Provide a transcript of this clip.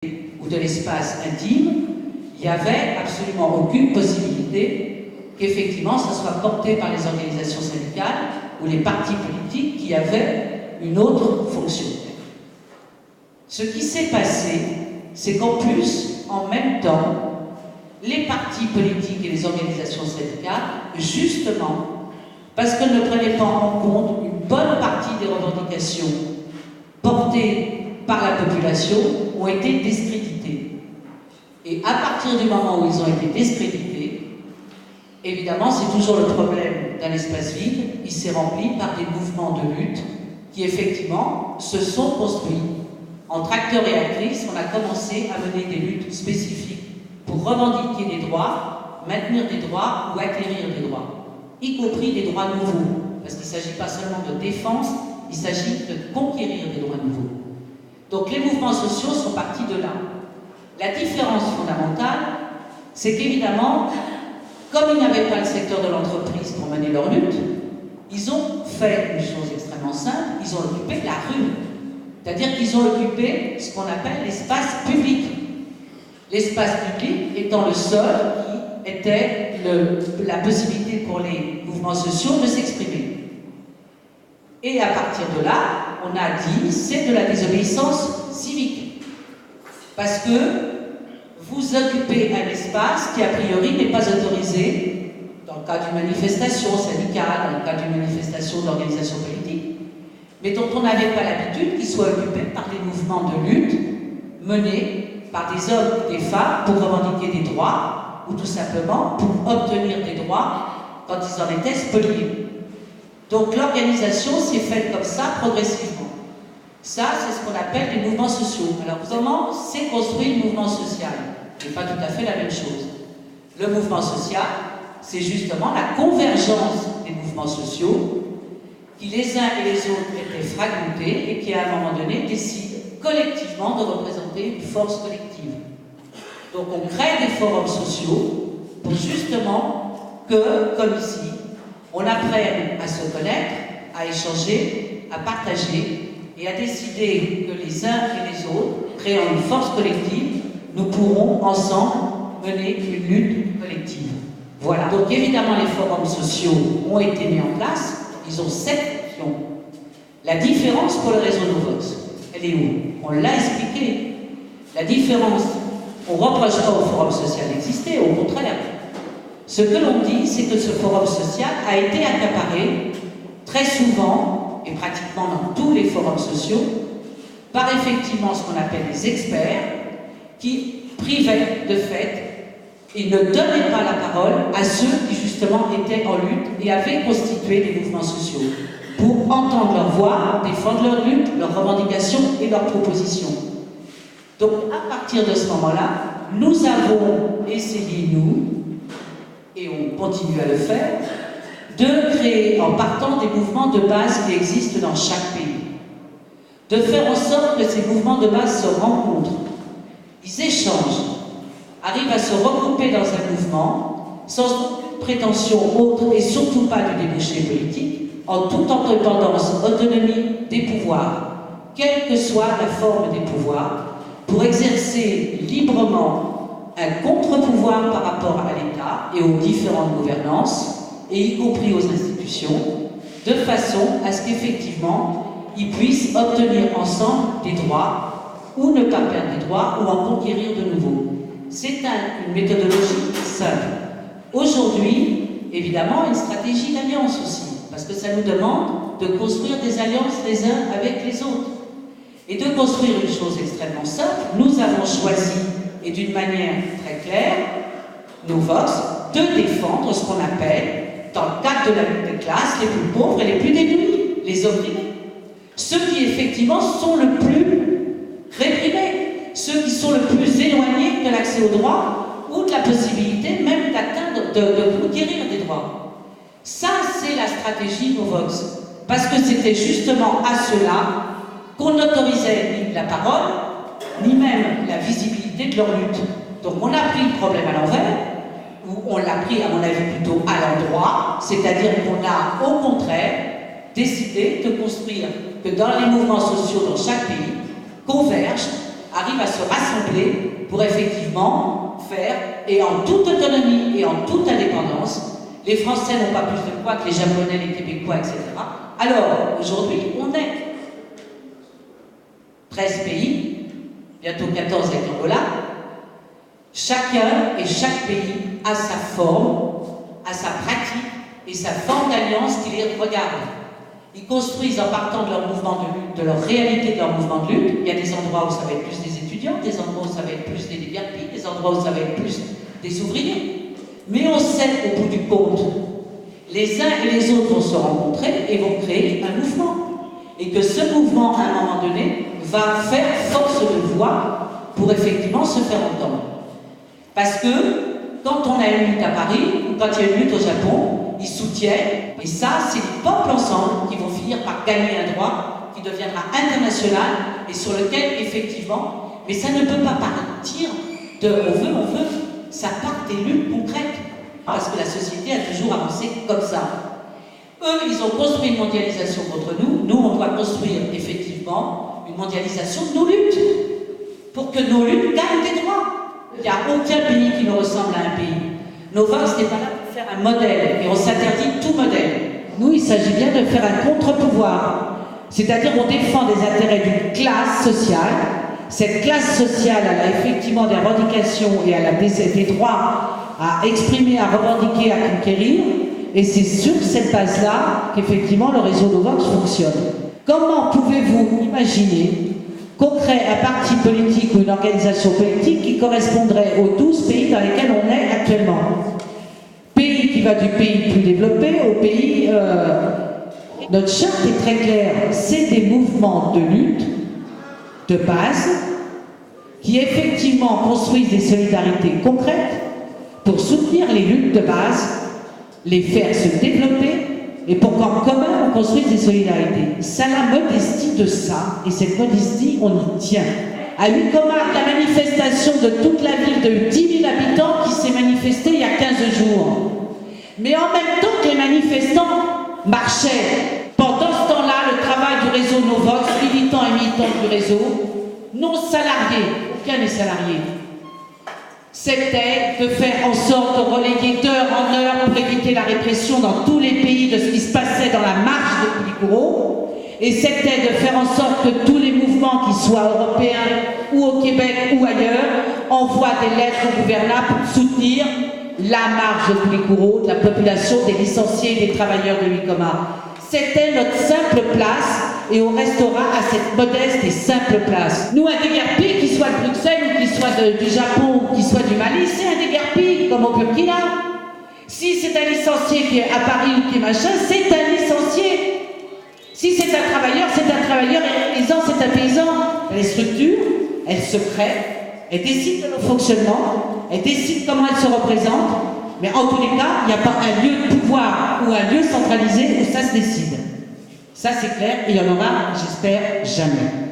ou de l'espace intime, il n'y avait absolument aucune possibilité qu'effectivement ça soit porté par les organisations syndicales ou les partis politiques qui avaient une autre fonction. Ce qui s'est passé, c'est qu'en plus, en même temps, les partis politiques et les organisations syndicales, justement, parce qu'elles ne prenaient pas en compte une bonne partie des revendications portées par la population, ont été discrédités. Et à partir du moment où ils ont été discrédités, évidemment, c'est toujours le problème d'un espace vide, il s'est rempli par des mouvements de lutte qui, effectivement, se sont construits. Entre acteurs et actrices, on a commencé à mener des luttes spécifiques pour revendiquer des droits, maintenir des droits ou acquérir des droits, y compris des droits nouveaux, parce qu'il ne s'agit pas seulement de défense, il s'agit de conquérir des droits nouveaux. Donc les mouvements sociaux sont partis de là. La différence fondamentale, c'est qu'évidemment, comme ils n'avaient pas le secteur de l'entreprise pour mener leur lutte, ils ont fait une chose extrêmement simple, ils ont occupé la rue. C'est-à-dire qu'ils ont occupé ce qu'on appelle l'espace public. L'espace public étant le seul qui était la possibilité pour les mouvements sociaux de s'exprimer. Et à partir de là, on a dit, c'est de la désobéissance civique. Parce que vous occupez un espace qui, a priori, n'est pas autorisé dans le cas d'une manifestation syndicale, dans le cas d'une manifestation d'organisation politique, mais dont on n'avait pas l'habitude qu'il soit occupé par des mouvements de lutte menés par des hommes et des femmes pour revendiquer des droits, ou tout simplement pour obtenir des droits quand ils en étaient spoliés. Donc l'organisation s'est faite comme ça, progressivement. Ça, c'est ce qu'on appelle les mouvements sociaux. Alors comment s'est construit le mouvement social? C'est pas tout à fait la même chose. Le mouvement social, c'est justement la convergence des mouvements sociaux qui, les uns et les autres, étaient fragmentés et qui, à un moment donné, décident collectivement de représenter une force collective. Donc on crée des forums sociaux pour justement que, comme ici, on apprenne à se connaître, à échanger, à partager et à décider que les uns et les autres, créant une force collective, nous pourrons ensemble mener une lutte collective. Voilà. Donc évidemment, les forums sociaux ont été mis en place. Ils ont 7 fonctions. La différence pour le réseau Novox, elle est où? On l'a expliqué. La différence, on ne reproche pas au forum social d'exister, au contraire. Ce que l'on dit, c'est que ce forum social a été accaparé très souvent, et pratiquement dans tous les forums sociaux, par effectivement ce qu'on appelle les experts, qui privaient de fait et ne donnaient pas la parole à ceux qui justement étaient en lutte et avaient constitué des mouvements sociaux, pour entendre leur voix, défendre leur lutte, leurs revendications et leurs propositions. Donc à partir de ce moment-là, nous avons essayé, nous, et on continue à le faire, de créer, en partant des mouvements de base qui existent dans chaque pays, de faire en sorte que ces mouvements de base se rencontrent, ils échangent, arrivent à se regrouper dans un mouvement, sans aucune prétention autre et surtout pas du débouché politique, en toute indépendance, autonomie des pouvoirs, quelle que soit la forme des pouvoirs, pour exercer librement un contre-pouvoir par rapport à l'État et aux différentes gouvernances, et y compris aux institutions, de façon à ce qu'effectivement, ils puissent obtenir ensemble des droits, ou ne pas perdre des droits, ou en conquérir de nouveaux. C'est une méthodologie simple. Aujourd'hui, évidemment, une stratégie d'alliance aussi, parce que ça nous demande de construire des alliances les uns avec les autres. Et de construire une chose extrêmement simple, nous avons choisi, et d'une manière très claire, Novox, de défendre ce qu'on appelle, dans le cadre de la lutte des classes, les plus pauvres et les plus démunis, les opprimés. Ceux qui effectivement sont le plus réprimés, ceux qui sont le plus éloignés de l'accès aux droits ou de la possibilité même d'atteindre, de conquérir des droits. Ça, c'est la stratégie Novox. Parce que c'était justement à cela qu'on n'autorisait ni la parole, ni même la visibilité de leur lutte. Donc on a pris le problème à l'envers, ou on l'a pris, à mon avis, plutôt à l'endroit, c'est-à-dire qu'on a, au contraire, décidé de construire que dans les mouvements sociaux dans chaque pays, convergent arrivent à se rassembler pour effectivement faire, et en toute autonomie et en toute indépendance, les Français n'ont pas plus de poids que les Japonais, les Québécois, etc. Alors, aujourd'hui, on est 13 pays, bientôt 14 avec Angola. Chacun et chaque pays a sa forme, a sa pratique et sa forme d'alliance qui les regarde. Ils construisent en partant de leur mouvement de lutte, de leur réalité de leur mouvement de lutte. Il y a des endroits où ça va être plus des étudiants, des endroits où ça va être plus des déguerpis, des endroits où ça va être plus des ouvriers. Mais on sait au bout du compte, les uns et les autres vont se rencontrer et vont créer un mouvement. Et que ce mouvement, à un moment donné, va faire force de voix pour effectivement se faire entendre. Parce que quand on a une lutte à Paris, ou quand il y a une lutte au Japon, ils soutiennent, et ça, c'est les peuples ensemble qui vont finir par gagner un droit qui deviendra international et sur lequel, effectivement, mais ça ne peut pas partir de on veut, ça part des luttes concrètes. Parce que la société a toujours avancé comme ça. Eux, ils ont construit une mondialisation contre nous. Nous, on doit construire effectivement une mondialisation de nos luttes pour que nos luttes gagnent des droits. Il n'y a aucun pays qui nous ressemble à un pays. Novox n'est pas là pour faire un modèle et on s'interdit tout modèle. Nous, il s'agit bien de faire un contre-pouvoir. C'est-à-dire on défend des intérêts d'une classe sociale. Cette classe sociale, elle a effectivement des revendications et elle a des droits à exprimer, à revendiquer, à conquérir. Et c'est sur cette base-là qu'effectivement le réseau Novox fonctionne. Comment pouvez-vous imaginer qu'on crée un parti politique ou une organisation politique qui correspondrait aux 12 pays dans lesquels on est actuellement? Pays qui va du pays le plus développé au pays... Notre charte est très claire, c'est des mouvements de lutte, de base, qui effectivement construisent des solidarités concrètes pour soutenir les luttes de base, les faire se développer et pour qu'en commun on construise des solidarités. C'est la modestie de ça, et cette modestie, on y tient. À Huicomart, la manifestation de toute la ville de 10 000 habitants qui s'est manifestée il y a 15 jours. Mais en même temps que les manifestants marchaient, pendant ce temps-là, le travail du réseau Novox, militants et militantes du réseau, non salariés, aucun n'est salarié, c'était de faire en sorte de relayer d'heure en heure pour éviter la répression dans tous les pays de ce qui se passait dans la marche de Koulikoro. Et c'était de faire en sorte que tous les mouvements, qu'ils soient européens ou au Québec ou ailleurs, envoient des lettres au gouvernement pour soutenir la marche de Koulikoro, de la population, des licenciés et des travailleurs de Huicomart. C'était notre simple place et on restera à cette modeste et simple place. Nous, un déguerpi, qu'il soit de Bruxelles ou qu'il soit du Japon ou qu'il soit du Mali, c'est un déguerpi, comme au Burkina. Si c'est un licencié qui est à Paris ou qui est machin, c'est un licencié. Si c'est un travailleur, c'est un travailleur, et un paysan, c'est un paysan. Les structures, elles se créent, elles décident de leur fonctionnement, elles décident comment elles se représentent, mais en tous les cas, il n'y a pas un lieu de pouvoir ou un lieu centralisé où ça se décide. Ça c'est clair, et il n'y en aura, j'espère, jamais.